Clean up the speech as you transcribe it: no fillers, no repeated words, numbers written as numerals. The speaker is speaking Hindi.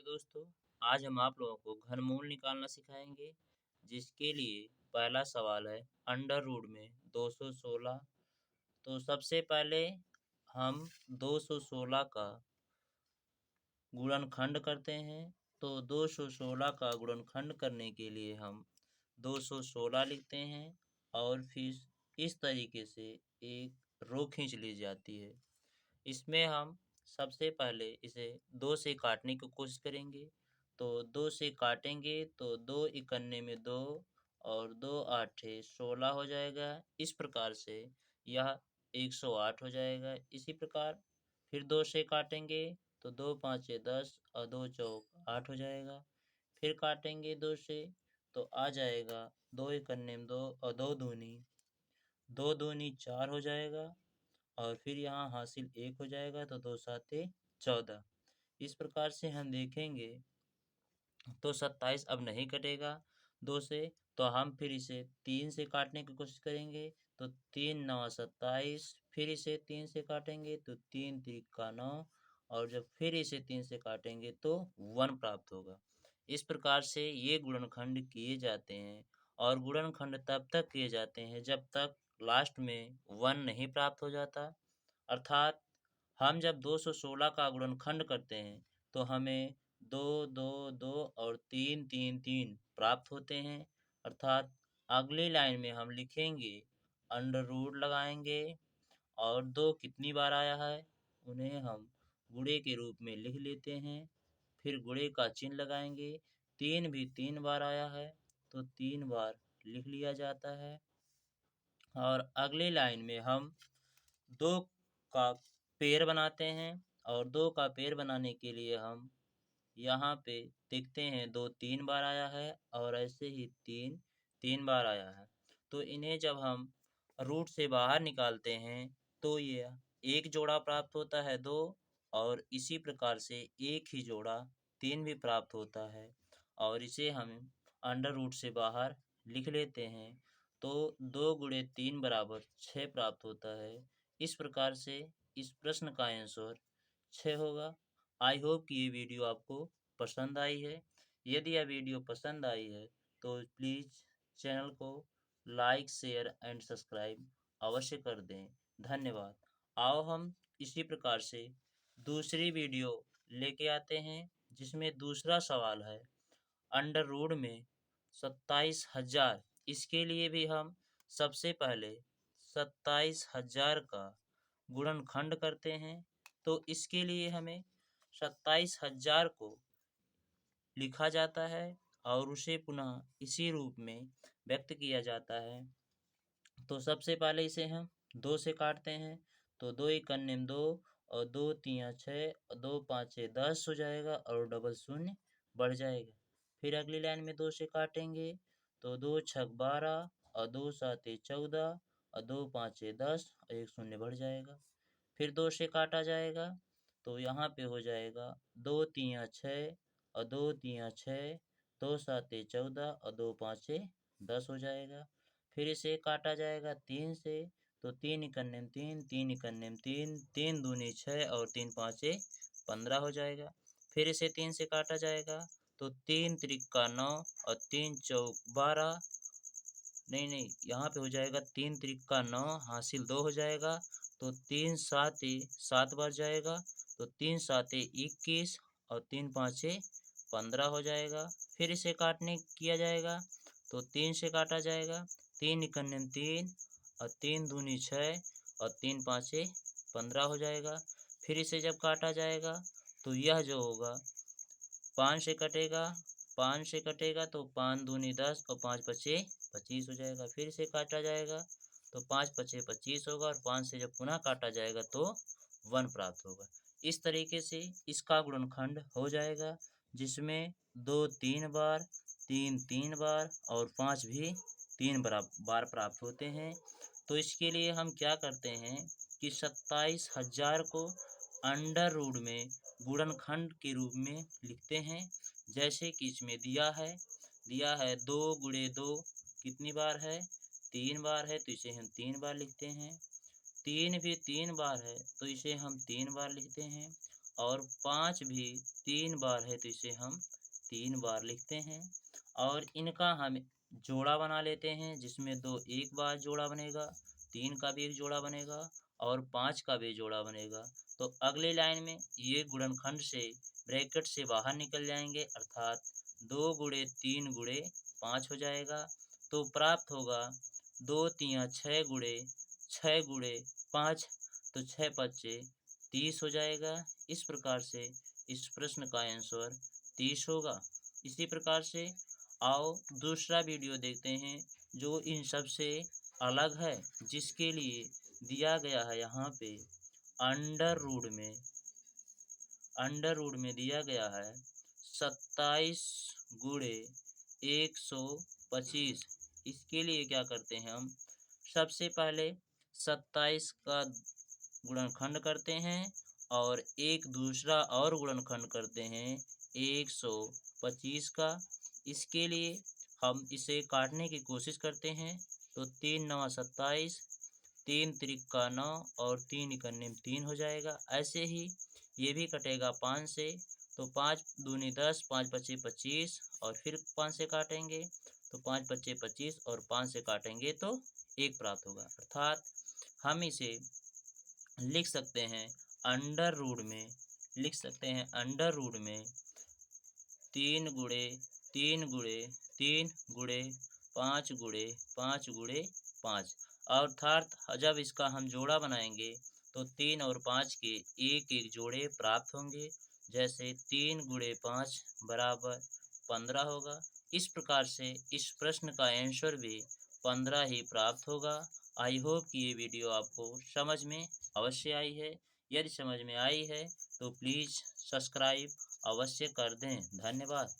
दोस्तों, आज हम आप लोगों को घनमूल निकालना सिखाएंगे। जिसके लिए पहला सवाल है अंडर रूट में 216। तो सबसे पहले हम 216 का गुणनखंड करते हैं। तो 216 का गुणनखंड करने के लिए हम 216 लिखते हैं और फिर इस तरीके से एक रो खींच ली जाती है। इसमें हम सबसे पहले इसे 2 से काटने की कोशिश करेंगे। तो 2 से काटेंगे तो 2 इकन्ने में 2 और 2 आठे 16 हो जाएगा। इस प्रकार से यह 108 हो जाएगा। इसी प्रकार फिर 2 से काटेंगे तो 2 पाँचे 10 और 2 चौक 8 हो जाएगा। फिर काटेंगे 2 से तो आ जाएगा 2 इकन्ने में 2 और 2 दूनी 4 हो जाएगा। और फिर यहाँ हासिल 1 हो जाएगा तो 2 साते 14। इस प्रकार से हम देखेंगे तो 27 अब नहीं कटेगा 2 से। तो हम फिर इसे 3 से काटने की कोशिश करेंगे। तो 3 9 27। फिर इसे 3 से काटेंगे तो 3 तिक्का 9। और जब फिर इसे 3 से काटेंगे तो 1 प्राप्त होगा। इस प्रकार से ये गुणनखंड किए जाते हैं। और गुणनखंड तब तक किए जाते हैं जब तक लास्ट में 1 नहीं प्राप्त हो जाता। अर्थात हम जब 216 का गुणनखंड करते हैं तो हमें 2 2 2 और 3 3 3 प्राप्त होते हैं। अर्थात अगली लाइन में हम लिखेंगे अंडर रूट लगाएंगे और 2 कितनी बार आया है उन्हें हम गुणे के रूप में लिख लेते हैं। फिर गुणे का चिन्ह लगाएंगे। 3 भी 3 बार आया है तो 3 बार लिख लिया जाता है। और अगली लाइन में हम 2 का पेड़ बनाते हैं। और 2 का पेड़ बनाने के लिए हम यहाँ पे देखते हैं 2 3 बार आया है और ऐसे ही 3 3 बार आया है। तो इन्हें जब हम रूट से बाहर निकालते हैं तो ये एक जोड़ा प्राप्त होता है 2। और इसी प्रकार से एक ही जोड़ा 3 भी प्राप्त होता है। और इसे हम अंडर रूट से बाहर लिख लेते हैं। तो 2 गुणे 3 बराबर 6 प्राप्त होता है। इस प्रकार से इस प्रश्न का आंसर 6 होगा। आई होप कि ये वीडियो आपको पसंद आई है। यदि यह वीडियो पसंद आई है तो प्लीज़ चैनल को लाइक शेयर एंड सब्सक्राइब अवश्य कर दें। धन्यवाद। आओ हम इसी प्रकार से दूसरी वीडियो लेके आते हैं जिसमें दूसरा सवाल है अंडर रूट में 27,000। इसके लिए भी हम सबसे पहले 27,000 का गुणनखंड करते हैं। तो इसके लिए हमें 27,000 को लिखा जाता है और उसे पुनः इसी रूप में व्यक्त किया जाता है। तो सबसे पहले इसे हम 2 से काटते हैं। तो 2 इकन्ने में 2 और 2 तिया 6 और 2 पाँचे 10 हो जाएगा और डबल शून्य बढ़ जाएगा। फिर अगली लाइन में 2 से काटेंगे तो 2 छक 12 और 2 साते 14 और 2 पाँचे 10 और 1 शून्य बढ़ जाएगा। फिर 2 से काटा जाएगा तो यहाँ पे हो जाएगा 2 तिया 6 और 2 तिया 6, 2 साते 14 और 2 पाँचे 10 हो जाएगा। फिर इसे काटा जाएगा 3 से। तो 3 इकन्ने में 3, 3 इकन्ने में 3, 3 दूनी 6 और 3 पाँचे 15 हो जाएगा। फिर इसे 3 से काटा जाएगा तो 3 त्रिक्का 9 और 3 चौक 12। नहीं नहीं, यहाँ पे हो जाएगा 3 त्रिक्का 9 हासिल 2 हो जाएगा। तो 3 साते 7 बार जाएगा तो 3 साते 21 और 3 पाँचे 15 हो जाएगा। फिर इसे काटने किया जाएगा तो 3 से काटा जाएगा। 3 इकन्ने में 3 और 3 दूनी 6 और 3 पाँचे 15 हो जाएगा। फिर इसे जब काटा जाएगा तो यह जो होगा 5 से कटेगा। 5 से कटेगा तो 5 दूनी 10 और 5 पचे 25 हो जाएगा। फिर से काटा जाएगा तो 5 पचे 25 होगा और 5 से जब पुनः काटा जाएगा तो 1 प्राप्त होगा। इस तरीके से इसका गुणनखंड हो जाएगा जिसमें 2 3 बार, 3 3 बार और 5 भी 3 बार प्राप्त होते हैं। तो इसके लिए हम क्या करते हैं कि 27,000 को अंडर रूट में गुणनखंड के रूप में लिखते हैं। जैसे कि इसमें दिया है 2 गुणे 2 कितनी बार है 3 बार है तो इसे हम 3 बार लिखते हैं। 3 भी 3 बार है तो इसे हम 3 बार लिखते हैं। और 5 भी 3 बार है, तो इसे हम 3 बार लिखते हैं। और इनका हम जोड़ा बना लेते हैं, जिसमें 2 एक बार जोड़ा बनेगा, 3 का भी एक जोड़ा बनेगा और 5 का भी जोड़ा बनेगा। तो अगली लाइन में ये गुणनखंड से ब्रैकेट से बाहर निकल जाएंगे, अर्थात 2 गुणे 3 गुणे 5 हो जाएगा। तो प्राप्त होगा 2 तियां 6 गुणे 6 गुणे 5, तो 6 पच्चे 30 हो जाएगा। इस प्रकार से इस प्रश्न का आंसर 30 होगा। इसी प्रकार से आओ दूसरा वीडियो देखते हैं, जो इन सब से अलग है, जिसके लिए दिया गया है यहाँ पे अंडर रूट में दिया गया है 27 गुणे 125। इसके लिए क्या करते हैं हम, सबसे पहले 27 का गुणनखंड करते हैं और एक दूसरा और गुणनखंड करते हैं 125 का। इसके लिए हम इसे काटने की कोशिश करते हैं, तो 3 नवा 27, 3 त्रिका 9 और 3 इकन्ने 3 हो जाएगा। ऐसे ही ये भी कटेगा 5 से, तो 5 दूनी 10, 5 पच्चे 25 और फिर 5 से काटेंगे, तो 5 पच्चे 25 और 5 से काटेंगे तो 1 प्राप्त होगा। अर्थात हम इसे लिख सकते हैं अंडर रूट में, लिख सकते हैं अंडर रूट में 3 गुणे 3 गुणे 3 गुणे 5 गुणे 5 गुणे 5। अर्थात जब इसका हम जोड़ा बनाएंगे तो 3 और 5 के एक एक जोड़े प्राप्त होंगे, जैसे 3 गुणे 5 बराबर 15 होगा। इस प्रकार से इस प्रश्न का आंसर भी 15 ही प्राप्त होगा। आई होप कि ये वीडियो आपको समझ में अवश्य आई है। यदि समझ में आई है तो प्लीज़ सब्सक्राइब अवश्य कर दें। धन्यवाद।